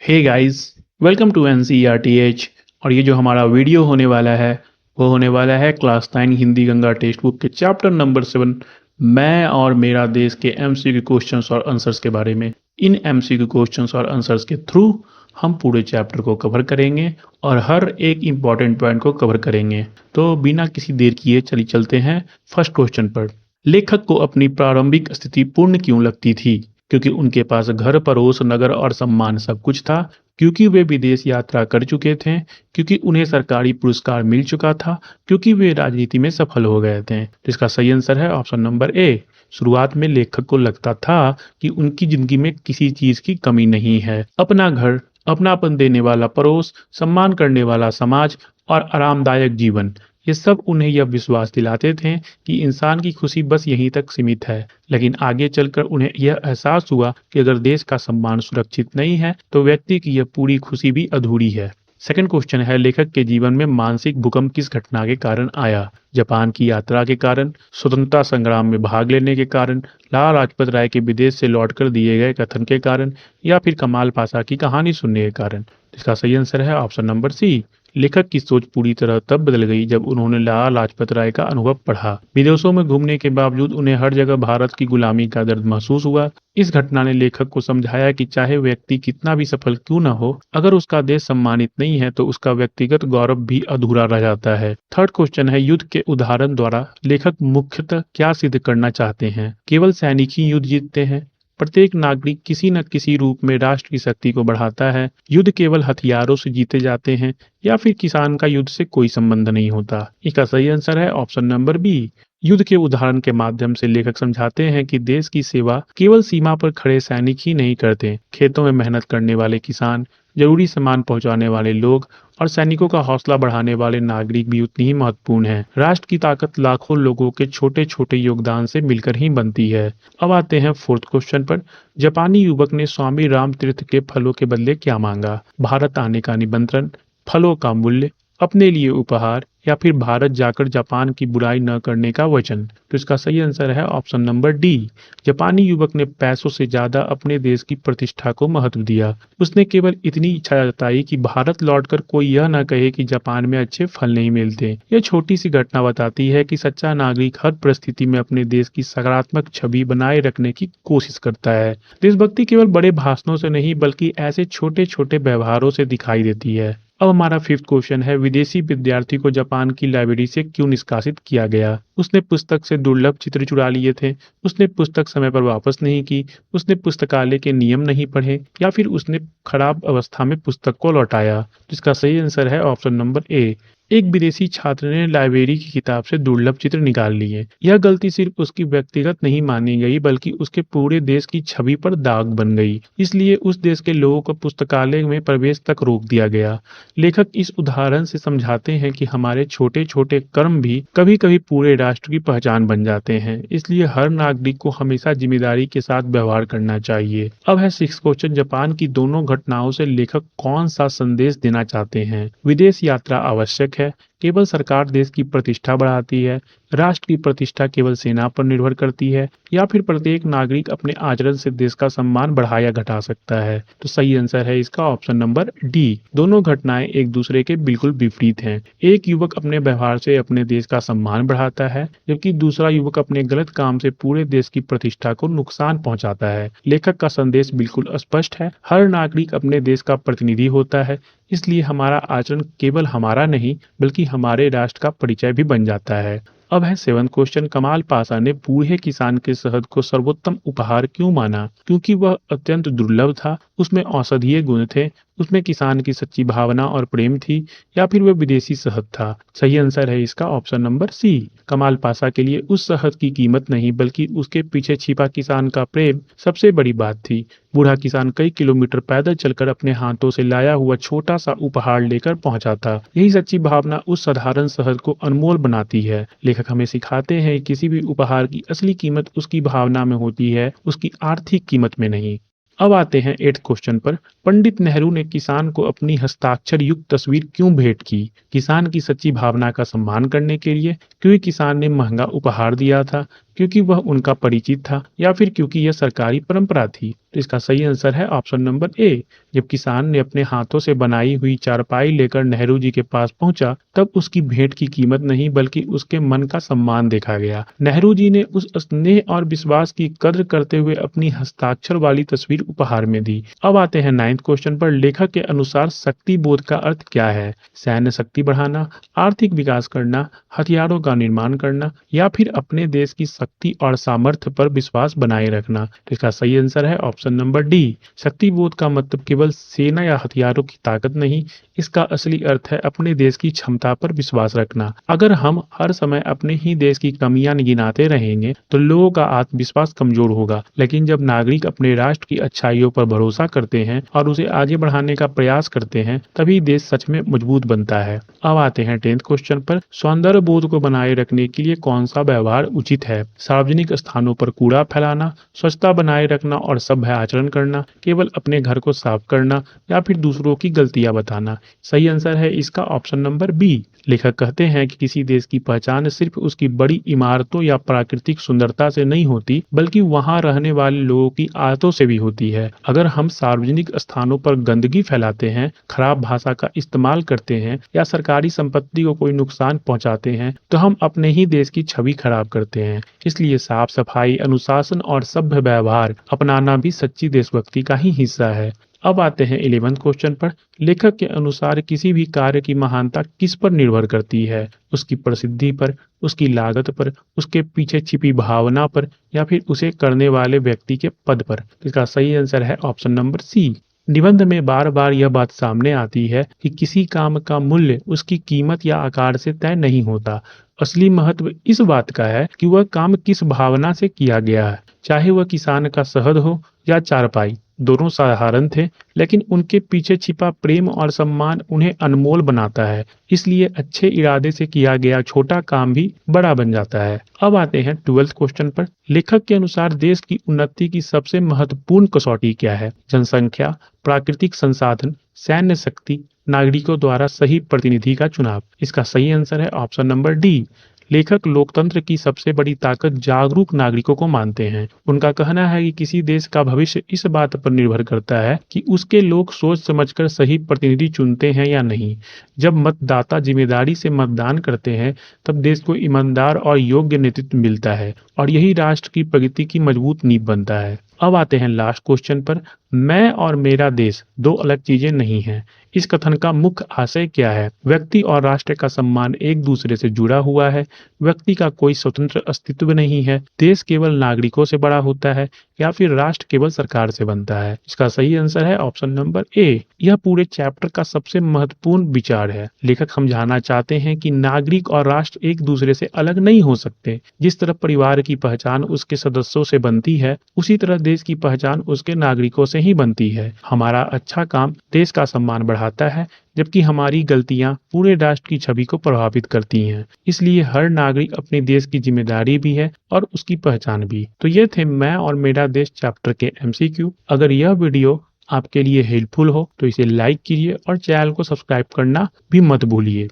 Hey guys, welcome to NCERTH. और ये जो हमारा वीडियो होने वाला है वो होने वाला है class 9 Hindi Ganga text book के चैप्टर नंबर 7 मैं और मेरा देश के एमसीक्यू क्वेश्चंस और आंसर्स के बारे में। इन एमसीक्यू क्वेश्चंस और आंसर्स के थ्रू हम पूरे चैप्टर को कवर करेंगे और हर एक इम्पॉर्टेंट पॉइंट को कवर करेंगे। तो बिना किसी देर किए चलते हैं फर्स्ट क्वेश्चन पर। लेखक को अपनी प्रारंभिक स्थिति पूर्ण क्यों लगती थी? क्योंकि उनके पास घर, पड़ोस, नगर और सम्मान सब कुछ था, क्योंकि वे विदेश यात्रा कर चुके थे, क्योंकि उन्हें सरकारी पुरस्कार मिल चुका था, क्योंकि वे राजनीति में सफल हो गए थे। जिसका सही आंसर है ऑप्शन नंबर ए। शुरुआत में लेखक को लगता था कि उनकी जिंदगी में किसी चीज की कमी नहीं है। अपना घर, अपनापन देने वाला पड़ोस, सम्मान करने वाला समाज और आरामदायक जीवन, ये सब उन्हें यह विश्वास दिलाते थे कि इंसान की खुशी बस यहीं तक सीमित है। लेकिन आगे चलकर उन्हें यह एहसास हुआ कि अगर देश का सम्मान सुरक्षित नहीं है तो व्यक्ति की यह पूरी खुशी भी अधूरी है। सेकंड क्वेश्चन है, लेखक के जीवन में मानसिक भूकंप किस घटना के कारण आया? जापान की यात्रा के कारण, स्वतंत्रता संग्राम में भाग लेने के कारण, लाला लाजपत राय के विदेश से लौटकर दिए गए कथन के कारण, या फिर कमाल पाशा की कहानी सुनने के कारण? इसका सही आंसर है ऑप्शन नंबर सी। लेखक की सोच पूरी तरह तब बदल गई जब उन्होंने लाला लाजपत राय का अनुभव पढ़ा। विदेशों में घूमने के बावजूद उन्हें हर जगह भारत की गुलामी का दर्द महसूस हुआ। इस घटना ने लेखक को समझाया कि चाहे व्यक्ति कितना भी सफल क्यों न हो, अगर उसका देश सम्मानित नहीं है तो उसका व्यक्तिगत गौरव भी अधूरा रह जाता है। थर्ड क्वेश्चन है, युद्ध के उदाहरण द्वारा लेखक मुख्यतः क्या सिद्ध करना चाहते हैं? केवल सैनिक ही युद्ध जीतते हैं? प्रत्येक नागरिक किसी न किसी रूप में राष्ट्र की शक्ति को बढ़ाता है? युद्ध केवल हथियारों से जीते जाते हैं? या फिर किसान का युद्ध से कोई संबंध नहीं होता? इसका सही आंसर है ऑप्शन नंबर बी। युद्ध के उदाहरण के माध्यम से लेखक समझाते हैं कि देश की सेवा केवल सीमा पर खड़े सैनिक ही नहीं करते। खेतों में मेहनत करने वाले किसान, जरूरी सामान पहुंचाने वाले लोग और सैनिकों का हौसला बढ़ाने वाले नागरिक भी उतनी ही महत्वपूर्ण हैं। राष्ट्र की ताकत लाखों लोगों के छोटे छोटे योगदान से मिलकर ही बनती है। अब आते हैं फोर्थ क्वेश्चन पर। जापानी युवक ने स्वामी रामतीर्थ के फलों के बदले क्या मांगा? भारत आने का निमंत्रण, फलों का मूल्य, अपने लिए उपहार, या फिर भारत जाकर जापान की बुराई न करने का वचन? तो इसका सही आंसर है ऑप्शन नंबर डी। जापानी युवक ने पैसों से ज्यादा अपने देश की प्रतिष्ठा को महत्व दिया। उसने केवल इतनी इच्छा जताई कि भारत लौटकर कोई यह न कहे कि जापान में अच्छे फल नहीं मिलते। यह छोटी सी घटना बताती है कि सच्चा नागरिक हर परिस्थिति में अपने देश की सकारात्मक छवि बनाए रखने की कोशिश करता है। देशभक्ति केवल बड़े भाषणों से नहीं बल्कि ऐसे छोटे छोटे व्यवहारों से दिखाई देती है। अब हमारा फिफ्थ क्वेश्चन है, विदेशी विद्यार्थी को जापान की लाइब्रेरी से क्यों निष्कासित किया गया? उसने पुस्तक से दुर्लभ चित्र चुरा लिए थे, उसने पुस्तक समय पर वापस नहीं की, उसने पुस्तकालय के नियम नहीं पढ़े, या फिर उसने खराब अवस्था में पुस्तक को लौटाया? जिसका सही आंसर है ऑप्शन नंबर ए। एक विदेशी छात्र ने लाइब्रेरी की किताब से दुर्लभ चित्र निकाल लिए। यह गलती सिर्फ उसकी व्यक्तिगत नहीं मानी गई बल्कि उसके पूरे देश की छवि पर दाग बन गई। इसलिए उस देश के लोगों को पुस्तकालय में प्रवेश तक रोक दिया गया। लेखक इस उदाहरण से समझाते हैं कि हमारे छोटे छोटे कर्म भी कभी कभी पूरे राष्ट्र की पहचान बन जाते हैं। इसलिए हर नागरिक को हमेशा जिम्मेदारी के साथ व्यवहार करना चाहिए। अब है सिक्स क्वेश्चन, जापान की दोनों घटनाओं से लेखक कौन सा संदेश देना चाहते हैं? विदेश यात्रा आवश्यक है, केवल सरकार देश की प्रतिष्ठा बढ़ाती है, राष्ट्र की प्रतिष्ठा केवल सेना पर निर्भर करती है, या फिर प्रत्येक नागरिक अपने आचरण से देश का सम्मान बढ़ा या घटा सकता है? तो सही आंसर है इसका ऑप्शन नंबर डी। दोनों घटनाएं एक दूसरे के बिल्कुल विपरीत हैं। एक युवक अपने व्यवहार से अपने देश का सम्मान बढ़ाता है, जबकि दूसरा युवक अपने गलत काम से पूरे देश की प्रतिष्ठा को नुकसान पहुंचाता है। लेखक का संदेश बिल्कुल स्पष्ट है, हर नागरिक अपने देश का प्रतिनिधि होता है, इसलिए हमारा आचरण केवल हमारा नहीं बल्कि हमारे राष्ट्र का परिचय भी बन जाता है। अब है सेवंथ क्वेश्चन, कमाल पाशा ने बूढ़े किसान के शहद को सर्वोत्तम उपहार क्यों माना? क्योंकि वह अत्यंत दुर्लभ था, उसमें औषधीय गुण थे, उसमें किसान की सच्ची भावना और प्रेम थी, या फिर वह विदेशी शहद था? सही आंसर है इसका ऑप्शन नंबर सी। कमाल पाशा के लिए उस शहद की कीमत नहीं बल्कि उसके पीछे छिपा किसान का प्रेम सबसे बड़ी बात थी। बूढ़ा किसान कई किलोमीटर पैदल चलकर अपने हाथों से लाया हुआ छोटा सा उपहार लेकर पहुंचा था। यही सच्ची भावना उस साधारण शहद को अनमोल बनाती है। लेखक हमें सिखाते हैं किसी भी उपहार की असली कीमत उसकी भावना में होती है, उसकी आर्थिक कीमत में नहीं। अब आते हैं एट्थ क्वेश्चन पर। पंडित नेहरू ने किसान को अपनी हस्ताक्षर युक्त तस्वीर क्यों भेंट की? किसान की सच्ची भावना का सम्मान करने के लिए, क्योंकि किसान ने महंगा उपहार दिया था, क्योंकि वह उनका परिचित था या फिर क्योंकि यह सरकारी परंपरा थी? तो इसका सही आंसर है ऑप्शन नंबर ए। जब किसान ने अपने हाथों से बनाई हुई चारपाई लेकर नेहरू जी के पास पहुंचा, तब उसकी भेंट की कीमत नहीं बल्कि उसके मन का सम्मान देखा गया। नेहरू जी ने उस स्नेह और विश्वास की कद्र करते हुए अपनी हस्ताक्षर वाली तस्वीर उपहार में दी। अब आते हैं 9th क्वेश्चन पर। लेखक के अनुसार शक्ति बोध का अर्थ क्या है? सैन्य शक्ति बढ़ाना, आर्थिक विकास करना, हथियारों का निर्माण करना या फिर अपने देश की शक्ति और सामर्थ्य पर विश्वास बनाए रखना? तो इसका सही आंसर है ऑप्शन नंबर डी। शक्ति बोध का मतलब केवल सेना या हथियारों की ताकत नहीं, इसका असली अर्थ है अपने देश की क्षमता पर विश्वास रखना। अगर हम हर समय अपने ही देश की कमियां गिनाते रहेंगे तो लोगों का आत्मविश्वास कमजोर होगा, लेकिन जब नागरिक अपने राष्ट्र की अच्छाइयों पर भरोसा करते हैं और उसे आगे बढ़ाने का प्रयास करते हैं, तभी देश सच में मजबूत बनता है। अब आते हैं 10th क्वेश्चन पर। सौंदर्य बोध को बनाए रखने के लिए कौन सा व्यवहार उचित है? सार्वजनिक स्थानों पर कूड़ा फैलाना, स्वच्छता बनाए रखना और सभ्य आचरण करना, केवल अपने घर को साफ करना या फिर दूसरों की गलतियां बताना? सही आंसर है इसका ऑप्शन नंबर बी। लेखक कहते हैं कि किसी देश की पहचान सिर्फ उसकी बड़ी इमारतों या प्राकृतिक सुंदरता से नहीं होती, बल्कि वहां रहने वाले लोगों की आदतों से भी होती है। अगर हम सार्वजनिक स्थानों पर गंदगी फैलाते हैं, खराब भाषा का इस्तेमाल करते हैं या सरकारी संपत्ति को कोई नुकसान पहुंचाते हैं, तो हम अपने ही देश की छवि खराब करते हैं। इसलिए साफ सफाई, अनुशासन और सभ्य व्यवहार अपनाना भी सच्ची देशभक्ति का ही हिस्सा है। अब आते हैं 11th क्वेश्चन पर। लेखक के अनुसार किसी भी कार्य की महानता किस पर निर्भर करती है? उसकी प्रसिद्धि पर, उसकी लागत पर, उसके पीछे छिपी भावना पर या फिर उसे करने वाले व्यक्ति के पद पर? इसका सही आंसर है ऑप्शन नंबर सी। निबंध में बार बार यह बात सामने आती है कि किसी काम का मूल्य उसकी कीमत या आकार से तय नहीं होता। असली महत्व इस बात का है कि वह काम किस भावना से किया गया है। चाहे वह किसान का शहद हो या चारपाई, दोनों साधारण थे, लेकिन उनके पीछे छिपा प्रेम और सम्मान उन्हें अनमोल बनाता है। इसलिए अच्छे इरादे से किया गया छोटा काम भी बड़ा बन जाता है। अब आते हैं 12th क्वेश्चन पर। लेखक के अनुसार देश की उन्नति की सबसे महत्वपूर्ण कसौटी क्या है? जनसंख्या, प्राकृतिक संसाधन, सैन्य शक्ति, नागरिकों द्वारा सही प्रतिनिधि का चुनाव? इसका सही आंसर है ऑप्शन नंबर डी। लेखक लोकतंत्र की सबसे बड़ी ताकत जागरूक नागरिकों को मानते हैं। उनका कहना है कि किसी देश का भविष्य इस बात पर निर्भर करता है कि उसके लोग सोच समझकर सही प्रतिनिधि चुनते हैं या नहीं। जब मतदाता जिम्मेदारी से मतदान करते हैं, तब देश को ईमानदार और योग्य नेतृत्व मिलता है और यही राष्ट्र की प्रगति की मजबूत नींव बनता है। अब आते हैं लास्ट क्वेश्चन पर। मैं और मेरा देश दो अलग चीजें नहीं हैं। इस कथन का मुख्य आशय क्या है? व्यक्ति और राष्ट्र का सम्मान एक दूसरे से जुड़ा हुआ है। व्यक्ति का कोई स्वतंत्र अस्तित्व नहीं है। देश केवल नागरिकों से बड़ा होता है या फिर राष्ट्र केवल सरकार से बनता है? इसका सही आंसर है ऑप्शन नंबर ए। यह पूरे चैप्टर का सबसे महत्वपूर्ण विचार है। लेखक समझाना चाहते हैं कि नागरिक और राष्ट्र एक दूसरे से अलग नहीं हो सकते। जिस तरह परिवार की पहचान उसके सदस्यों से बनती है, उसी तरह देश की पहचान उसके नागरिकों से ही बनती है। हमारा अच्छा काम देश का सम्मान बढ़ाता है, जबकि हमारी गलतियां पूरे राष्ट्र की छवि को प्रभावित करती हैं। इसलिए हर नागरिक अपने देश की जिम्मेदारी भी है और उसकी पहचान भी। तो ये थे मैं और मेरा देश चैप्टर के MCQ। अगर यह वीडियो आपके लिए हेल्पफुल हो तो इसे लाइक कीजिए और चैनल को सब्सक्राइब करना भी मत भूलिए।